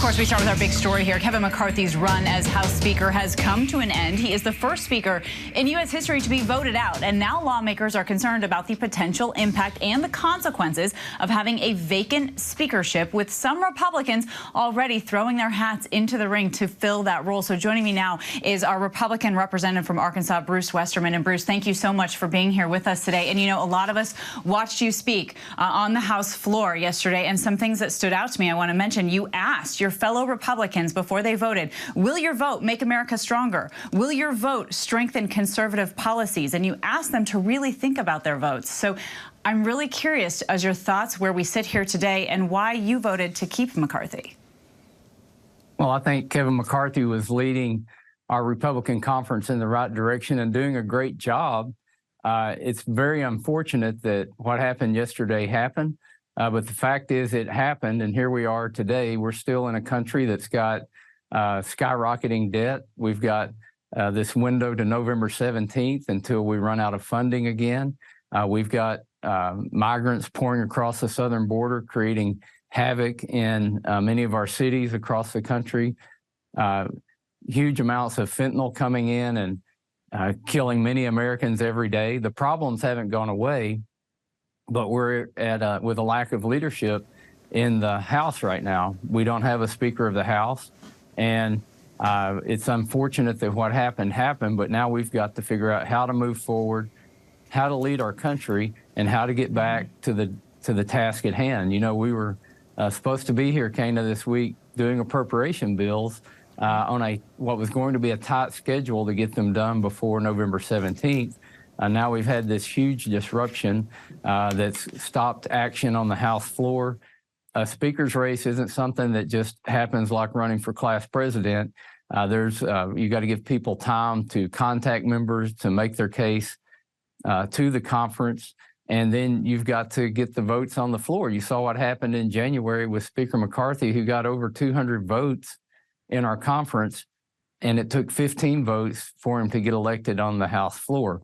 course, we start with our big story here. Kevin McCarthy's run as House Speaker has come to an end. He is the first Speaker in U.S. history to be voted out. And now lawmakers are concerned about the potential impact and the consequences of having a vacant speakership, with some Republicans already throwing their hats into the ring to fill that role. So joining me now is our Republican representative from Arkansas, Bruce Westerman. And Bruce, thank you so much for being here with us today. And, you know, a lot of us watched you speak on the House floor yesterday, and some things that stood out to me I want to mention. You asked your fellow Republicans before they voted, will your vote make America stronger? Will your vote strengthen conservative policies? And you asked them to really think about their votes. So I'm really curious as your thoughts where we sit here today and why you voted to keep McCarthy. Well, I think Kevin McCarthy was leading our Republican conference in the right direction and doing a great job. It's very unfortunate that what happened yesterday happened. But the fact is it happened, and here we are today. We're still in a country that's got skyrocketing debt. We've got this window to November 17th until we run out of funding again. We've got migrants pouring across the southern border, creating havoc in many of our cities across the country. Huge amounts of fentanyl coming in and killing many Americans every day. The problems haven't gone away, but we're at with a lack of leadership in the House right now. We don't have a Speaker of the House, and it's unfortunate that what happened, but now we've got to figure out how to move forward, how to lead our country, and how to get back to the task at hand. You know, we were supposed to be here, Kana, this week doing appropriation bills on what was going to be a tight schedule to get them done before November 17th. Now we've had this huge disruption that's stopped action on the House floor. A speaker's race isn't something that just happens like running for class president. You got to give people time to contact members, to make their case to the conference, and then you've got to get the votes on the floor. You saw what happened in January with Speaker McCarthy, who got over 200 votes in our conference, and it took 15 votes for him to get elected on the House floor.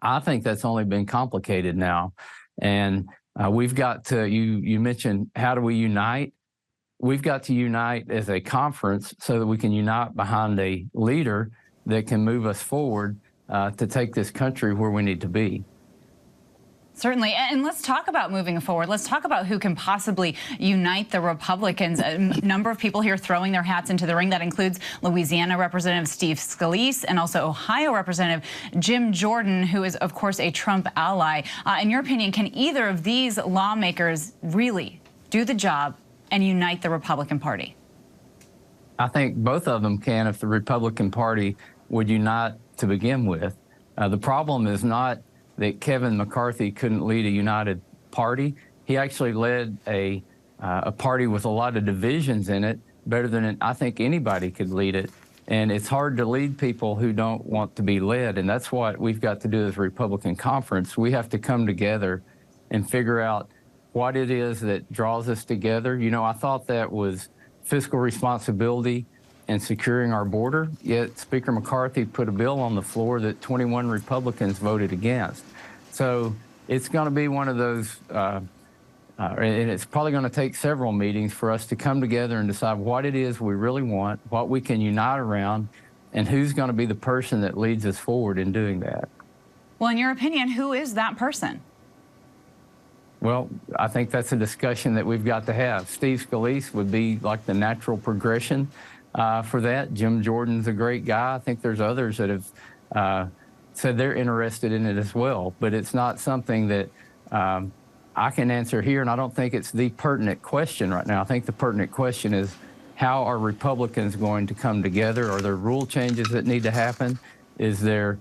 I think that's only been complicated now. And we've got to, you mentioned, how do we unite? We've got to unite as a conference so that we can unite behind a leader that can move us forward to take this country where we need to be. Certainly. And let's talk about moving forward. Let's talk about who can possibly unite the Republicans. A number of people here throwing their hats into the ring. That includes Louisiana Representative Steve Scalise and also Ohio Representative Jim Jordan, who is, of course, a Trump ally. In your opinion, can either of these lawmakers really do the job and unite the Republican Party? I think both of them can if the Republican Party would unite to begin with. The problem is not that Kevin McCarthy couldn't lead a united party. He actually led a party with a lot of divisions in it better than I think anybody could lead it. And it's hard to lead people who don't want to be led. And that's what we've got to do as a Republican conference. We have to come together and figure out what it is that draws us together. You know, I thought that was fiscal responsibility and securing our border, yet Speaker McCarthy put a bill on the floor that 21 Republicans voted against. So it's going to be one of those, and it's probably going to take several meetings for us to come together and decide what it is we really want, what we can unite around, and who's going to be the person that leads us forward in doing that. Well, in your opinion, who is that person? Well, I think that's a discussion that we've got to have. Steve Scalise would be like the natural progression for that. Jim Jordan's a great guy. I think there's others that have said they're interested in it as well, but it's not something that I can answer here, and I don't think it's the pertinent question right now. I think the pertinent question is, how are Republicans going to come together? Are there rule changes that need to happen? Is there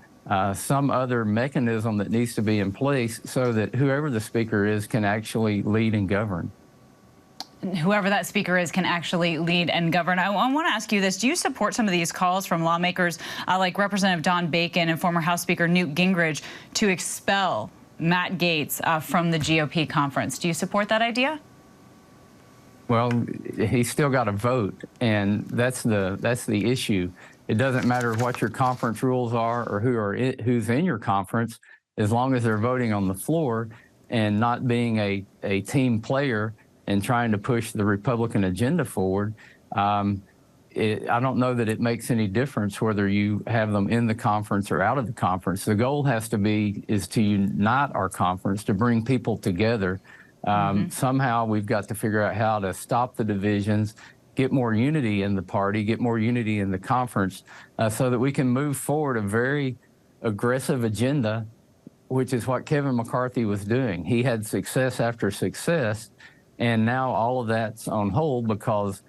some other mechanism that needs to be in place so that whoever the speaker is can actually lead and govern? Whoever that speaker is can actually lead and govern. I want to ask you this. Do you support some of these calls from lawmakers like Representative Don Bacon and former House Speaker Newt Gingrich to expel Matt Gaetz from the GOP conference? Do you support that idea? Well, he's still got to vote, and that's the issue. It doesn't matter what your conference rules are or who's in your conference, as long as they're voting on the floor and not being a team player and trying to push the Republican agenda forward. I don't know that it makes any difference whether you have them in the conference or out of the conference. The goal has to be is to unite our conference, to bring people together. Somehow we've got to figure out how to stop the divisions, get more unity in the party, get more unity in the conference, so that we can move forward a very aggressive agenda, which is what Kevin McCarthy was doing. He had success after success, and now all of that's on hold because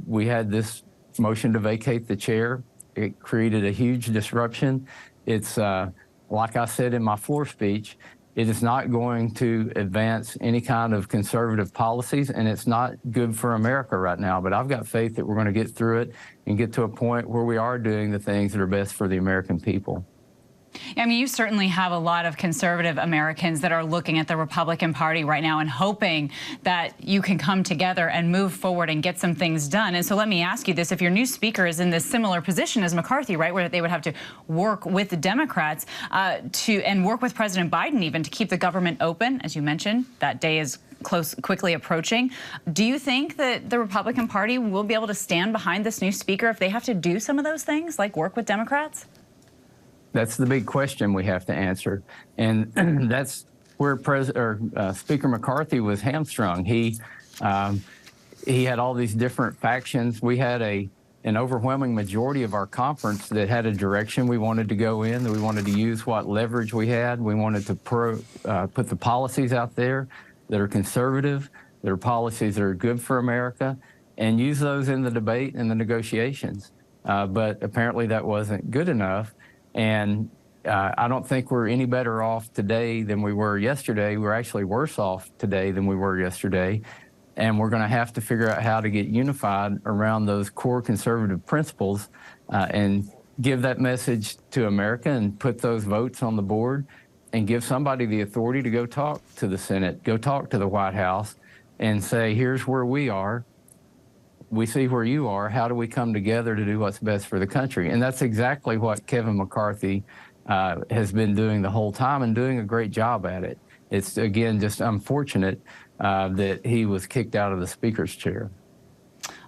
we had this motion to vacate the chair. It created a huge disruption. It's, like I said in my floor speech, it is not going to advance any kind of conservative policies, and it's not good for America right now. But I've got faith that we're going to get through it and get to a point where we are doing the things that are best for the American people. I mean, you certainly have a lot of conservative Americans that are looking at the Republican Party right now and hoping that you can come together and move forward and get some things done. And so let me ask you this. If your new speaker is in this similar position as McCarthy, right, where they would have to work with the Democrats and work with President Biden even to keep the government open, as you mentioned, that day is quickly approaching. Do you think that the Republican Party will be able to stand behind this new speaker if they have to do some of those things, like work with Democrats? That's the big question we have to answer, and that's where Speaker McCarthy was hamstrung. He had all these different factions. We had an overwhelming majority of our conference that had a direction we wanted to go in, that we wanted to use what leverage we had. We wanted to put the policies out there that are conservative, that are policies that are good for America, and use those in the debate and the negotiations. But apparently that wasn't good enough. And I don't think we're any better off today than we were yesterday. We're actually worse off today than we were yesterday. And we're going to have to figure out how to get unified around those core conservative principles and give that message to America and put those votes on the board and give somebody the authority to go talk to the Senate, go talk to the White House and say, here's where we are. We see where you are. How do we come together to do what's best for the country? And that's exactly what Kevin McCarthy has been doing the whole time and doing a great job at it. It's, again, just unfortunate that he was kicked out of the speaker's chair.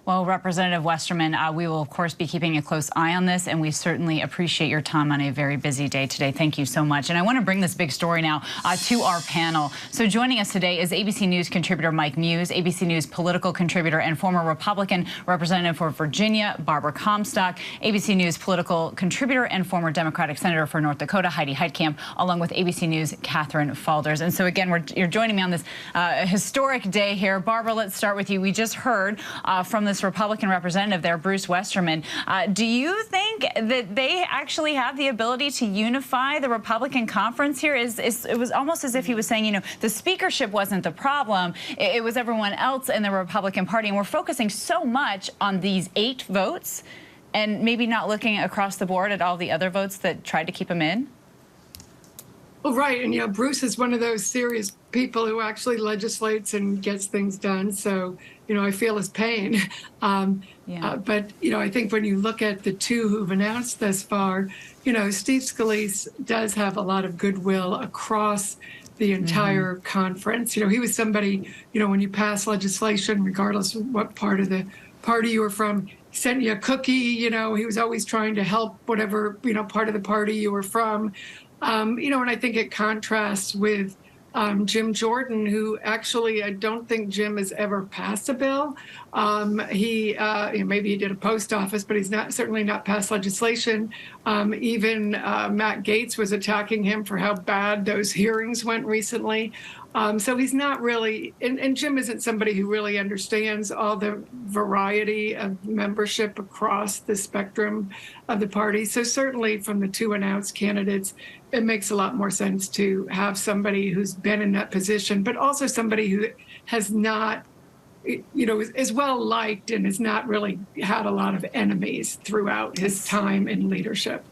Well, Representative Westerman, we will, of course, be keeping a close eye on this, and we certainly appreciate your time on a very busy day today. Thank you so much. And I want to bring this big story now to our panel. So joining us today is ABC News contributor Mike Muse, ABC News political contributor and former Republican representative for Virginia, Barbara Comstock, ABC News political contributor and former Democratic senator for North Dakota, Heidi Heitkamp, along with ABC News' Catherine Falders. And so, again, you're joining me on this historic day here. Barbara, let's start with you. We just heard from this Republican representative there, Bruce Westerman. Do you think that they actually have the ability to unify the Republican conference here? It was almost as if he was saying, you know, the speakership wasn't the problem. It was everyone else in the Republican Party. And we're focusing so much on these 8 votes and maybe not looking across the board at all the other votes that tried to keep him in. Well, right. And, you know, Bruce is one of those serious people who actually legislates and gets things done. So, you know, I feel his pain. But, you know, I think when you look at the 2 who've announced thus far, you know, Steve Scalise does have a lot of goodwill across the entire conference. You know, he was somebody, you know, when you pass legislation, regardless of what part of the party you were from, he sent you a cookie. You know, he was always trying to help whatever, you know, part of the party you were from. You know, and I think it contrasts with Jim Jordan, who actually, I don't think Jim has ever passed a bill. You know, maybe he did a post office, but he's certainly not passed legislation. Even Matt Gaetz was attacking him for how bad those hearings went recently. So he's not really, and Jim isn't somebody who really understands all the variety of membership across the spectrum of the party. So certainly from the 2 announced candidates, it makes a lot more sense to have somebody who's been in that position, but also somebody who has not, you know, is well liked and has not really had a lot of enemies throughout his time in leadership.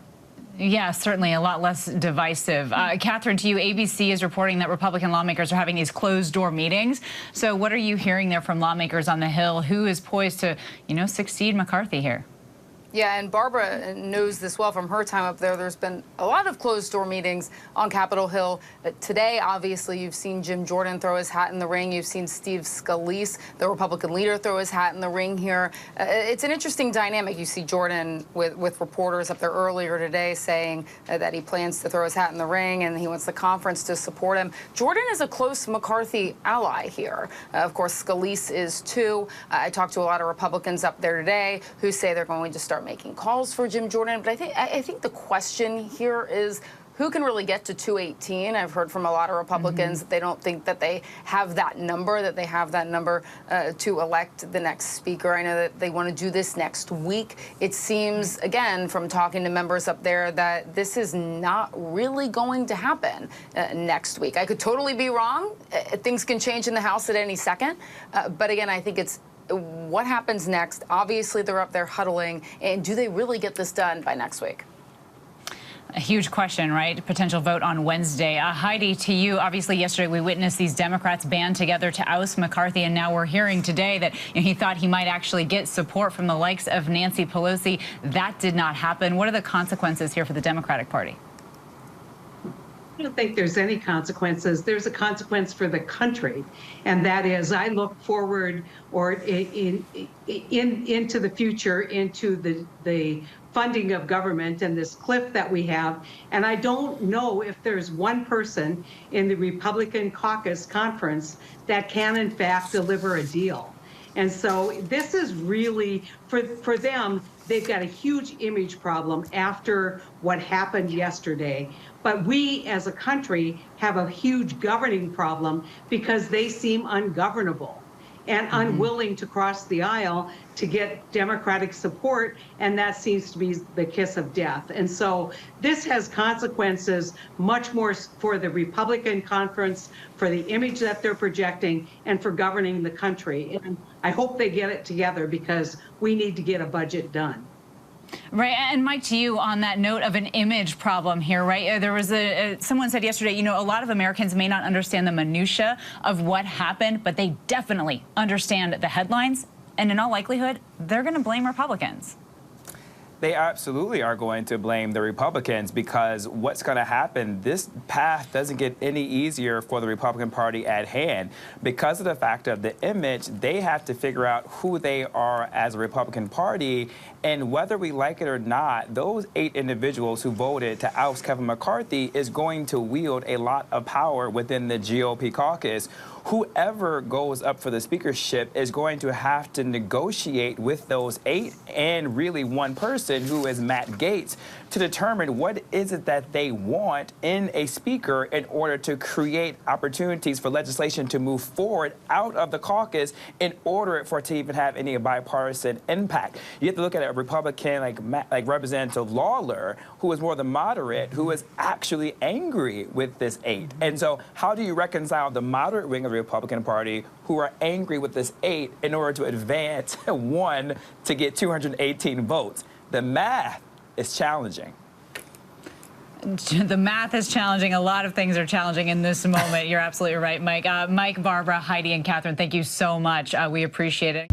Yeah, certainly a lot less divisive. Catherine, to you, ABC is reporting that Republican lawmakers are having these closed-door meetings. So what are you hearing there from lawmakers on the Hill? Who is poised to, you know, succeed McCarthy here? Yeah, and Barbara knows this well from her time up there. There's been a lot of closed-door meetings on Capitol Hill. Today, obviously, you've seen Jim Jordan throw his hat in the ring. You've seen Steve Scalise, the Republican leader, throw his hat in the ring here. It's an interesting dynamic. You see Jordan with reporters up there earlier today saying that he plans to throw his hat in the ring and he wants the conference to support him. Jordan is a close McCarthy ally here. Of course, Scalise is too. I talked to a lot of Republicans up there today who say they're going to start making calls for Jim Jordan. But I think the question here is who can really get to 218? I've heard from a lot of Republicans that they don't think that they have that number, to elect the next speaker. I know that they want to do this next week. It seems, again, from talking to members up there, that this is not really going to happen next week. I could totally be wrong. Things can change in the House at any second. But again, I think it's what happens next. Obviously, they're up there huddling, and do they really get this done by next week? A huge question, right? Potential vote on Wednesday. Heidi, to you, obviously yesterday we witnessed these Democrats band together to oust McCarthy, and now we're hearing today that he thought he might actually get support from the likes of Nancy Pelosi. That did not happen. What are the consequences here for the Democratic Party? I don't think there's any consequences. There's a consequence for the country, and that is I look forward or into the future, into the funding of government and this cliff that we have. And I don't know if there's one person in the Republican caucus conference that can, in fact, deliver a deal. And so this is really, for them, they've got a huge image problem after what happened yesterday. But we, as a country, have a huge governing problem because they seem ungovernable and unwilling to cross the aisle to get Democratic support, and that seems to be the kiss of death. And so this has consequences much more for the Republican conference, for the image that they're projecting, and for governing the country. And I hope they get it together because we need to get a budget done. Right, and Mike, to you on that note of an image problem here, right? There was someone said yesterday, you know, a lot of Americans may not understand the minutia of what happened, but they definitely understand the headlines, and in all likelihood, they're going to blame Republicans. They absolutely are going to blame the Republicans because what's going to happen, this path doesn't get any easier for the Republican Party at hand. Because of the fact of the image, they have to figure out who they are as a Republican Party. And whether we like it or not, those 8 individuals who voted to oust Kevin McCarthy is going to wield a lot of power within the GOP caucus. Whoever goes up for the speakership is going to have to negotiate with those 8 and really one person, who is Matt Gaetz, to determine what is it that they want in a speaker in order to create opportunities for legislation to move forward out of the caucus in order for it to even have any bipartisan impact. You have to look at a Republican like Representative Lawler, who is more the moderate, who is actually angry with this 8. And so how do you reconcile the moderate wing of the Republican Party who are angry with this 8 in order to advance one to get 218 votes? The math is challenging. The math is challenging. A lot of things are challenging in this moment. You're absolutely right, Mike. Mike, Barbara, Heidi, and Catherine, thank you so much. We appreciate it.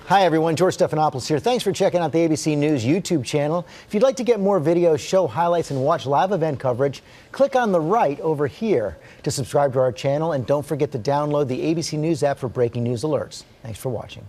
Hi, everyone. George Stephanopoulos here. Thanks for checking out the ABC News YouTube channel. If you'd like to get more videos, show highlights, and watch live event coverage, click on the right over here to subscribe to our channel. And don't forget to download the ABC News app for breaking news alerts. Thanks for watching.